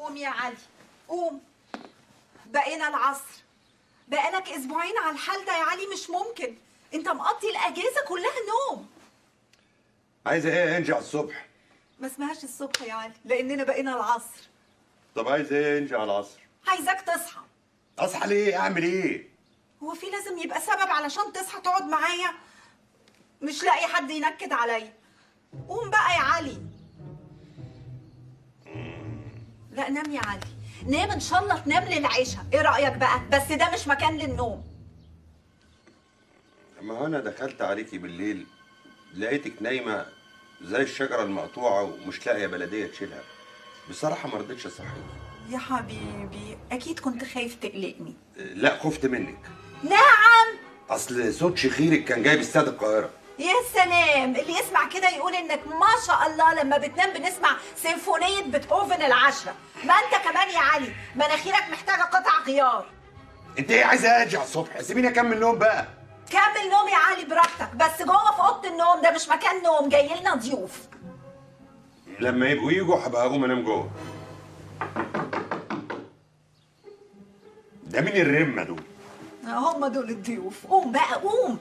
قوم يا علي قوم، بقينا العصر، بقالك اسبوعين على الحال ده يا علي، مش ممكن. انت مقضي الاجازه كلها نوم. عايزه ايه يا انجي على الصبح؟ ما اسمهاش الصبح يا علي لاننا بقينا العصر. طب عايزه ايه يا انجي على العصر؟ عايزاك تصحى. اصحى ليه؟ اعمل ايه؟ هو في لازم يبقى سبب علشان تصحى تقعد معايا؟ مش لاقي حد ينكد عليا. قوم بقى يا علي. لا نام يا علي، نام ان شاء الله تنام للعشاء، ايه رايك بقى؟ بس ده مش مكان للنوم. ما هو انا دخلت عليكي بالليل لقيتك نايمه زي الشجره المقطوعه ومش لاقيه بلديه تشيلها. بصراحه ما رضيتش اصحيك. يا حبيبي اكيد كنت خايف تقلقني. لا خفت منك. نعم. اصل صوت شخيرك كان جاي باستاد القاهره. يا سلام، اللي يسمع كده يقول انك ما شاء الله لما بتنام بنسمع سيمفونية بيتهوفن العاشرة. ما انت كمان يا علي مناخيرك محتاجة قطع غيار. انت ايه عايزه اجي على الصبح؟ سيبيني اكمل نوم بقى. كمل نوم يا علي براحتك، بس جوه في اوضه النوم، ده مش مكان نوم، جاي لنا ضيوف. لما يبقوا يجوا هبقى اقوم انام جوه. ده مين الرمه دول؟ هم دول الضيوف. قوم بقى قوم.